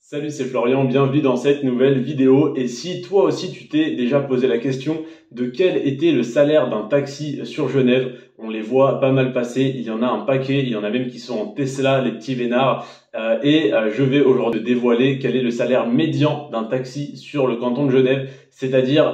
Salut, c'est Florian, bienvenue dans cette nouvelle vidéo. Et si toi aussi tu t'es déjà posé la question de quel était le salaire d'un taxi sur Genève, on les voit pas mal passer, il y en a un paquet, il y en a même qui sont en Tesla, les petits vénards. Je vais aujourd'hui te dévoiler quel est le salaire médian d'un taxi sur le canton de Genève, c'est-à-dire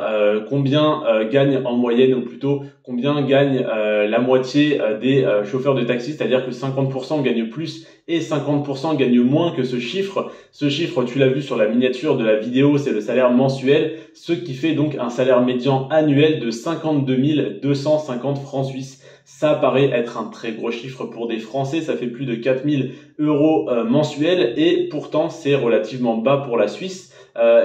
combien gagne en moyenne, ou plutôt combien gagne la moitié des chauffeurs de taxi, c'est-à-dire que 50% gagnent plus et 50% gagnent moins que ce chiffre. Ce chiffre, tu l'as vu sur la miniature de la vidéo, c'est le salaire mensuel, ce qui fait donc un salaire médian annuel de 52 250 francs suisses. Ça paraît être un très gros chiffre pour des Français, ça fait plus de 4 000 euros mensuels et pourtant c'est relativement bas pour la Suisse.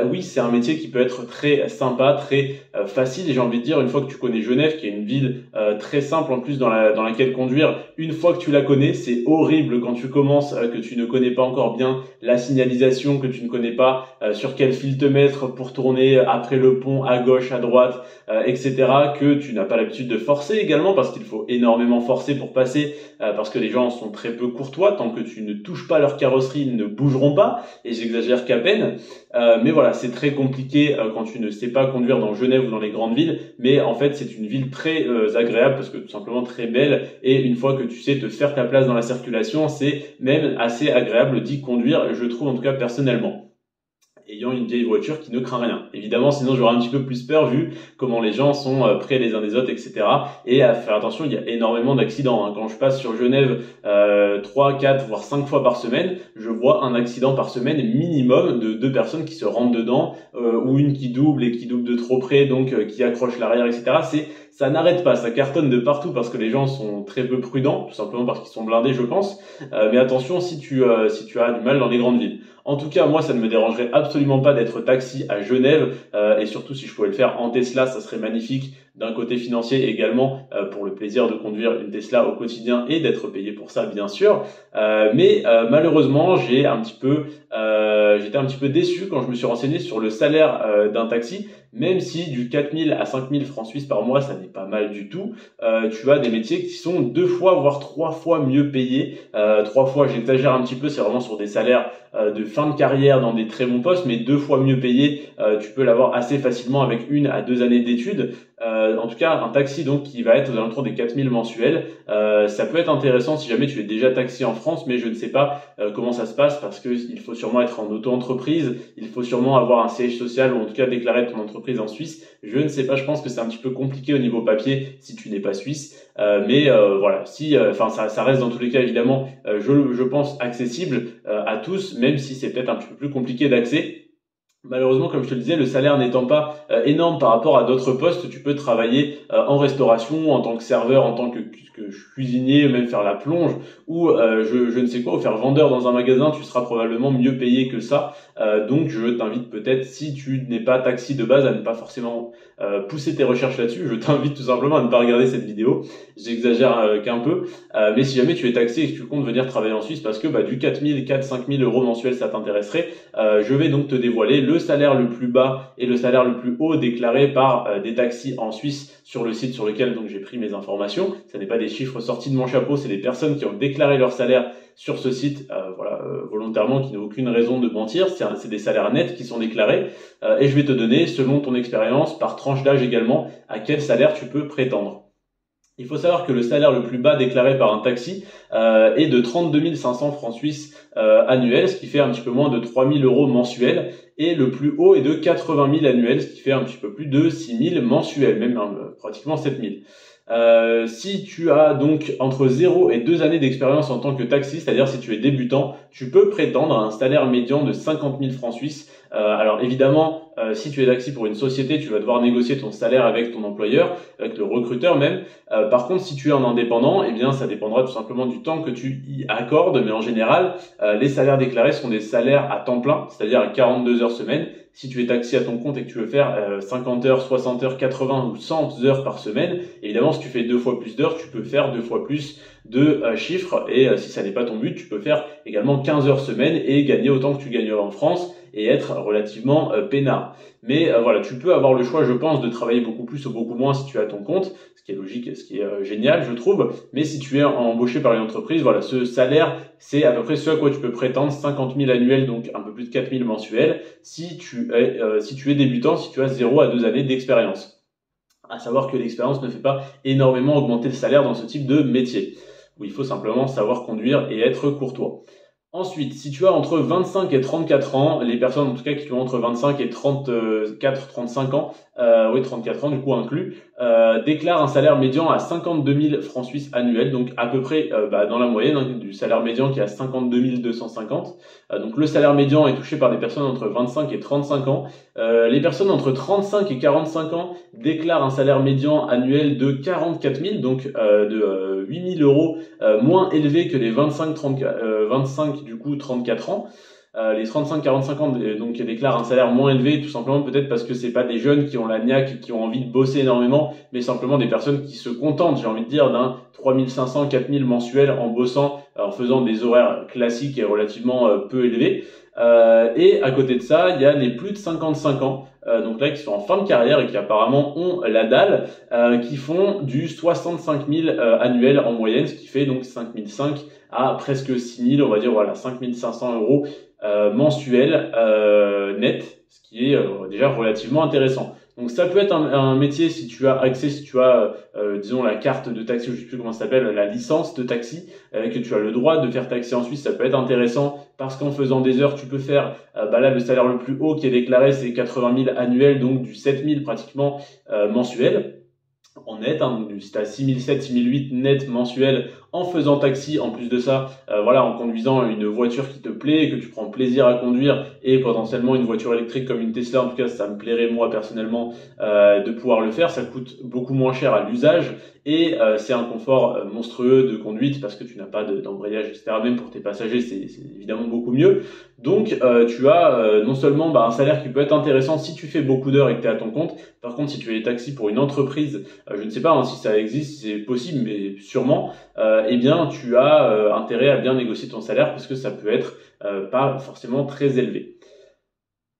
Oui, c'est un métier qui peut être très sympa, très facile, et j'ai envie de dire, une fois que tu connais Genève, qui est une ville très simple en plus dans laquelle conduire, une fois que tu la connais, c'est horrible quand tu commences, que tu ne connais pas encore bien la signalisation, que tu ne connais pas sur quel fil te mettre pour tourner après le pont, à gauche, à droite, etc., que tu n'as pas l'habitude de forcer également, parce qu'il faut énormément forcer pour passer, parce que les gens sont très peu courtois, tant que tu ne touches pas leur carrosserie, ils ne bougeront pas, et j'exagère qu'à peine. Mais voilà, c'est très compliqué quand tu ne sais pas conduire dans Genève ou dans les grandes villes, mais en fait c'est une ville très agréable parce que tout simplement très belle, et une fois que tu sais te faire ta place dans la circulation, c'est même assez agréable d'y conduire, je trouve en tout cas personnellement, ayant une vieille voiture qui ne craint rien. Évidemment, sinon j'aurais un petit peu plus peur vu comment les gens sont près les uns des autres, etc. Et à faire attention, il y a énormément d'accidents. Quand je passe sur Genève 3, 4, voire 5 fois par semaine, je vois un accident par semaine minimum de 2 personnes qui se rentrent dedans, ou une qui double et qui double de trop près, donc qui accroche l'arrière, etc. Ça n'arrête pas, ça cartonne de partout parce que les gens sont très peu prudents, tout simplement parce qu'ils sont blindés, je pense. Mais attention si tu as du mal dans les grandes villes. En tout cas, moi, ça ne me dérangerait absolument pas d'être taxi à Genève, et surtout si je pouvais le faire en Tesla, ça serait magnifique. D'un côté financier également, pour le plaisir de conduire une Tesla au quotidien et d'être payé pour ça, bien sûr. Mais malheureusement, j'étais un petit peu déçu quand je me suis renseigné sur le salaire d'un taxi. Même si du 4 000 à 5 000 francs suisses par mois, ça n'est pas mal du tout, tu as des métiers qui sont 2 fois, voire 3 fois mieux payés. 3 fois, j'exagère un petit peu, c'est vraiment sur des salaires de fin de carrière dans des très bons postes, mais 2 fois mieux payé, tu peux l'avoir assez facilement avec 1 à 2 années d'études. En tout cas, un taxi donc qui va être aux alentours des 4 000 mensuels, ça peut être intéressant si jamais tu es déjà taxi en France, mais je ne sais pas comment ça se passe, parce que il faut sûrement être en auto-entreprise, il faut sûrement avoir un siège social, ou en tout cas déclarer ton entreprise en Suisse. Je ne sais pas, je pense que c'est un petit peu compliqué au niveau papier si tu n'es pas suisse, mais voilà, ça reste dans tous les cas évidemment, je pense accessible à tous, même si c'est peut-être un petit peu plus compliqué d'accès. Malheureusement, comme je te le disais, le salaire n'étant pas énorme par rapport à d'autres postes, tu peux travailler en restauration, en tant que serveur, en tant que cuisinier, même faire la plonge, ou je ne sais quoi, ou faire vendeur dans un magasin, tu seras probablement mieux payé que ça. Donc je t'invite peut-être, si tu n'es pas taxi de base, à ne pas forcément pousser tes recherches là-dessus. Je t'invite tout simplement à ne pas regarder cette vidéo, j'exagère qu'un peu. Mais si jamais tu es taxi et que tu comptes venir travailler en Suisse, parce que du 4 000, 5 000 euros mensuels, ça t'intéresserait, je vais donc te dévoiler le salaire le plus bas et le salaire le plus haut déclaré par des taxis en Suisse sur le site sur lequel donc j'ai pris mes informations. Ce n'est pas des chiffres sortis de mon chapeau, c'est des personnes qui ont déclaré leur salaire sur ce site, volontairement, qui n'ont aucune raison de mentir. C'est des salaires nets qui sont déclarés, et je vais te donner, selon ton expérience, par tranche d'âge également, à quel salaire tu peux prétendre. Il faut savoir que le salaire le plus bas déclaré par un taxi est de 32 500 francs suisses annuels, ce qui fait un petit peu moins de 3 000 euros mensuels, et le plus haut est de 80 000 annuels, ce qui fait un petit peu plus de 6 000 mensuels, même pratiquement 7 000. Si tu as donc entre 0 et 2 années d'expérience en tant que taxi, c'est-à-dire si tu es débutant, tu peux prétendre à un salaire médian de 50 000 francs suisses. Alors évidemment, si tu es taxi pour une société, tu vas devoir négocier ton salaire avec ton employeur, avec le recruteur même. Par contre, si tu es en indépendant, eh bien ça dépendra tout simplement du temps que tu y accordes, mais en général, les salaires déclarés sont des salaires à temps plein, c'est-à-dire à 42 heures semaine. Si tu es taxi à ton compte et que tu veux faire 50 heures, 60 heures, 80 ou 100 heures par semaine, évidemment, si tu fais 2 fois plus d'heures, tu peux faire 2 fois plus de chiffres, et si ça n'est pas ton but, tu peux faire également 15 heures semaine et gagner autant que tu gagnerais en France et être relativement peinard. Mais voilà, tu peux avoir le choix, je pense, de travailler beaucoup plus ou beaucoup moins si tu as ton compte, ce qui est logique et ce qui est génial, je trouve. Mais si tu es embauché par une entreprise, voilà, ce salaire, c'est à peu près ce à quoi tu peux prétendre, 50 000 annuels, donc un peu plus de 4 000 mensuels, si tu es débutant, si tu as 0 à 2 années d'expérience. À savoir que l'expérience ne fait pas énormément augmenter le salaire dans ce type de métier, où il faut simplement savoir conduire et être courtois. Ensuite, si tu as entre 25 et 34 ans, les personnes en tout cas qui ont entre 25 et 35 ans, oui 34 ans du coup inclus, déclarent un salaire médian à 52 000 francs suisses annuels, donc à peu près dans la moyenne du salaire médian qui est à 52 250. Donc le salaire médian est touché par des personnes entre 25 et 35 ans. Les personnes entre 35 et 45 ans déclarent un salaire médian annuel de 44 000, donc de 8 000 euros moins élevé que les 25 du coup 34 ans. Les 35-45 ans donc déclarent un salaire moins élevé, tout simplement peut-être parce que c'est pas des jeunes qui ont la niaque et qui ont envie de bosser énormément, mais simplement des personnes qui se contentent, j'ai envie de dire, d'un 3500-4000 mensuels en bossant, en faisant des horaires classiques et relativement peu élevés. Et à côté de ça, il y a les plus de 55 ans, donc là qui sont en fin de carrière et qui apparemment ont la dalle, qui font du 65 000 annuels en moyenne, ce qui fait donc 5 500 à presque 6 000, on va dire voilà 5 500 euros mensuels net, ce qui est déjà relativement intéressant. Donc ça peut être un métier si tu as accès, si tu as disons la carte de taxi, je sais plus comment ça s'appelle, la licence de taxi, que tu as le droit de faire taxi en Suisse, ça peut être intéressant parce qu'en faisant des heures, tu peux faire, là le salaire le plus haut qui est déclaré c'est 80 000 annuels, donc du 7 000 pratiquement mensuel. En net, hein, donc si tu as 6007, 6008 net mensuel en faisant taxi, en plus de ça, voilà, en conduisant une voiture qui te plaît, que tu prends plaisir à conduire et potentiellement une voiture électrique comme une Tesla, en tout cas ça me plairait moi personnellement de pouvoir le faire, ça coûte beaucoup moins cher à l'usage et c'est un confort monstrueux de conduite parce que tu n'as pas d'embrayage, etc. Même pour tes passagers, c'est évidemment beaucoup mieux. Donc tu as non seulement un salaire qui peut être intéressant si tu fais beaucoup d'heures et que tu es à ton compte. Par contre, si tu es taxi pour une entreprise, je ne sais pas si ça existe, si c'est possible, mais sûrement, eh bien tu as intérêt à bien négocier ton salaire parce que ça peut être pas forcément très élevé.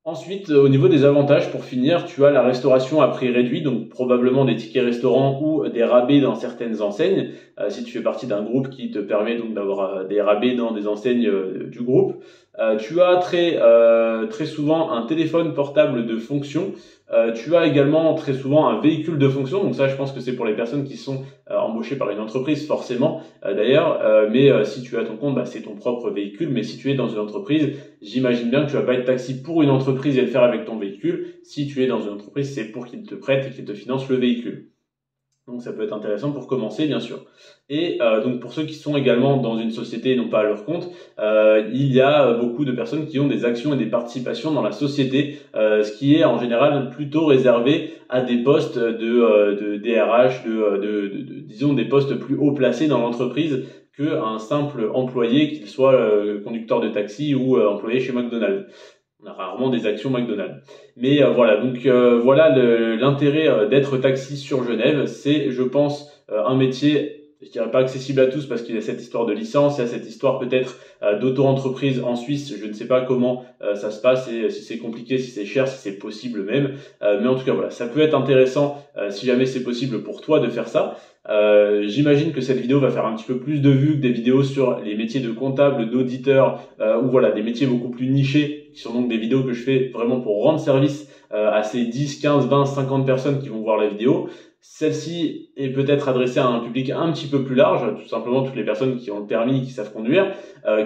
Ensuite, au niveau des avantages, pour finir, tu as la restauration à prix réduit, donc probablement des tickets restaurants ou des rabais dans certaines enseignes, si tu fais partie d'un groupe qui te permet donc d'avoir des rabais dans des enseignes du groupe. Tu as très souvent un téléphone portable de fonction. Tu as également très souvent un véhicule de fonction, donc ça je pense que c'est pour les personnes qui sont embauchées par une entreprise forcément d'ailleurs, mais si tu as ton compte, c'est ton propre véhicule, mais si tu es dans une entreprise, j'imagine bien que tu vas pas être taxi pour une entreprise et le faire avec ton véhicule. Si tu es dans une entreprise, c'est pour qu'ils te prêtent et qu'ils te financent le véhicule. Donc ça peut être intéressant pour commencer, bien sûr. Et donc pour ceux qui sont également dans une société et non pas à leur compte, il y a beaucoup de personnes qui ont des actions et des participations dans la société, ce qui est en général plutôt réservé à des postes de DRH, disons des postes plus haut placés dans l'entreprise qu'un simple employé, qu'il soit conducteur de taxi ou employé chez McDonald's. On a rarement des actions McDonald's. Mais voilà, donc voilà l'intérêt d'être taxi sur Genève. C'est, je pense, un métier, je dirais pas accessible à tous parce qu'il y a cette histoire de licence, il y a cette histoire peut-être d'auto-entreprise en Suisse. Je ne sais pas comment ça se passe, et si c'est compliqué, si c'est cher, si c'est possible même. Mais en tout cas, voilà, ça peut être intéressant si jamais c'est possible pour toi de faire ça. J'imagine que cette vidéo va faire un petit peu plus de vues que des vidéos sur les métiers de comptable, d'auditeur, ou voilà, des métiers beaucoup plus nichés, qui sont donc des vidéos que je fais vraiment pour rendre service à ces 10, 15, 20, 50 personnes qui vont voir la vidéo. Celle-ci est peut-être adressée à un public un petit peu plus large, tout simplement toutes les personnes qui ont le permis, qui savent conduire,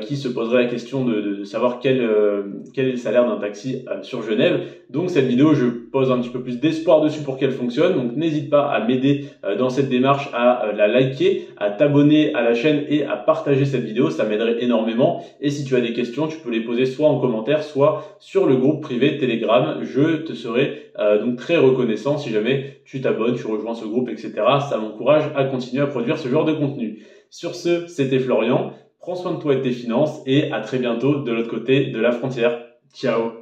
qui se poseraient la question de savoir quel est le salaire d'un taxi sur Genève. Donc cette vidéo, je pose un petit peu plus d'espoir dessus pour qu'elle fonctionne. Donc n'hésite pas à m'aider dans cette démarche, à la liker, à t'abonner à la chaîne et à partager cette vidéo, ça m'aiderait énormément. Et si tu as des questions, tu peux les poser soit en commentaire, soit sur le groupe privé Telegram. Je te serai donc très reconnaissant si jamais tu t'abonnes, tu rejoins ce groupe, etc. Ça m'encourage à continuer à produire ce genre de contenu. Sur ce, c'était Florian. Prends soin de toi et de tes finances et à très bientôt de l'autre côté de la frontière. Ciao!